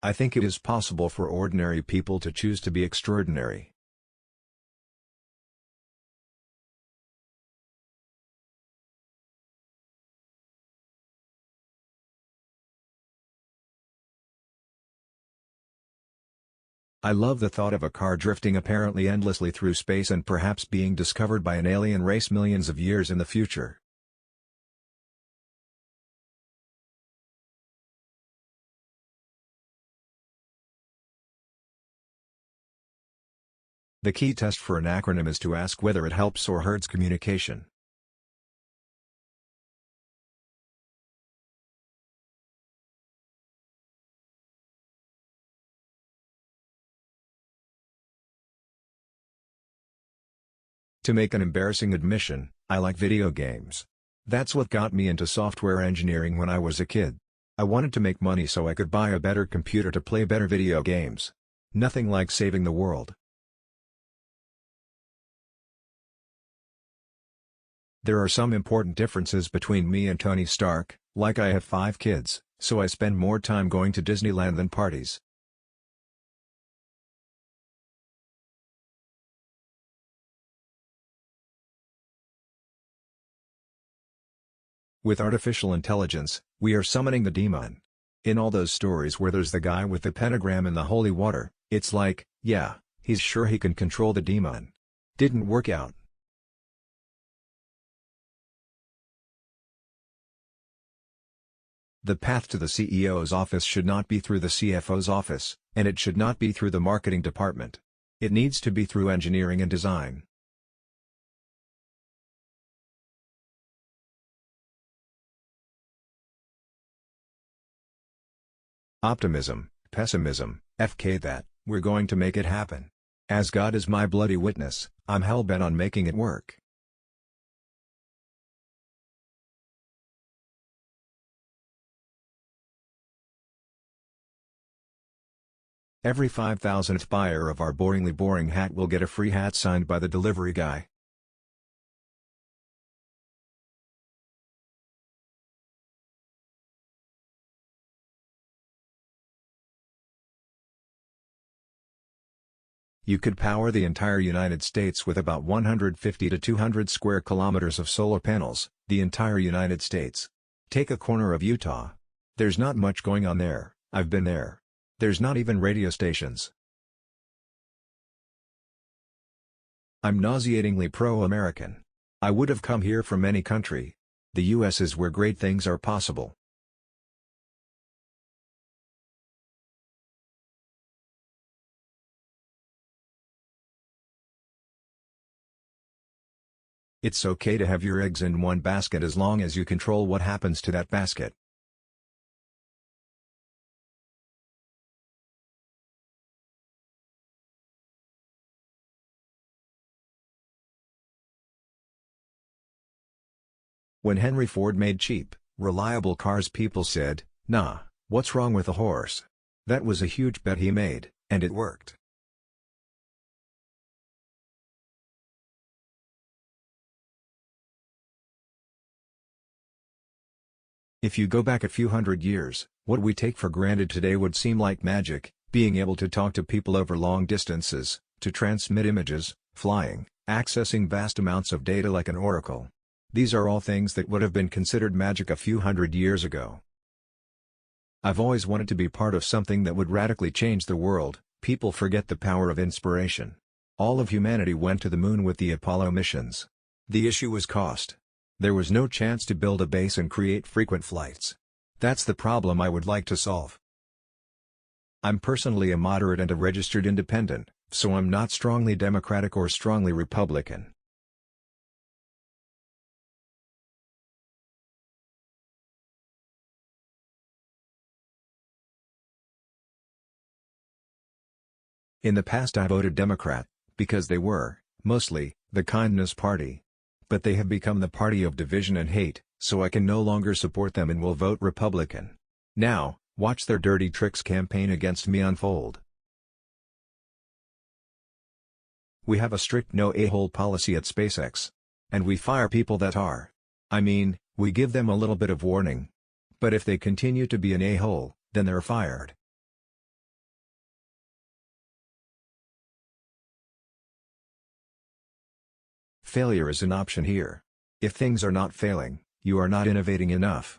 I think it is possible for ordinary people to choose to be extraordinary. I love the thought of a car drifting apparently endlessly through space and perhaps being discovered by an alien race millions of years in the future. The key test for an acronym is to ask whether it helps or hurts communication. To make an embarrassing admission, I like video games. That's what got me into software engineering when I was a kid. I wanted to make money so I could buy a better computer to play better video games. Nothing like saving the world. There are some important differences between me and Tony Stark, like I have 5 kids, so I spend more time going to Disneyland than parties. With artificial intelligence, we are summoning the demon. In all those stories where there's the guy with the pentagram and the holy water, it's like, yeah, he's sure he can control the demon. Didn't work out. The path to the CEO's office should not be through the CFO's office, and it should not be through the marketing department. It needs to be through engineering and design. Optimism, pessimism, FK that, we're going to make it happen. As God is my bloody witness, I'm hell-bent on making it work. Every 5,000th buyer of our boringly boring hat will get a free hat signed by the delivery guy. You could power the entire United States with about 150 to 200 square kilometers of solar panels, the entire United States. Take a corner of Utah. There's not much going on there, I've been there. There's not even radio stations. I'm nauseatingly pro-American. I would have come here from any country. The US is where great things are possible. It's okay to have your eggs in one basket as long as you control what happens to that basket. When Henry Ford made cheap, reliable cars, people said, "Nah, what's wrong with a horse?" That was a huge bet he made, and it worked. If you go back a few hundred years, what we take for granted today would seem like magic: being able to talk to people over long distances, to transmit images, flying, accessing vast amounts of data like an oracle. These are all things that would have been considered magic a few hundred years ago. I've always wanted to be part of something that would radically change the world. People forget the power of inspiration. All of humanity went to the moon with the Apollo missions. The issue was cost. There was no chance to build a base and create frequent flights. That's the problem I would like to solve. I'm personally a moderate and a registered independent, so I'm not strongly Democratic or strongly Republican. In the past I voted Democrat, because they were, mostly, the kindness party. But they have become the party of division and hate, so I can no longer support them and will vote Republican. Now, watch their dirty tricks campaign against me unfold. We have a strict no a-hole policy at SpaceX. And we fire people that are. I mean, we give them a little bit of warning. But if they continue to be an a-hole, then they're fired. Failure is an option here. If things are not failing, you are not innovating enough.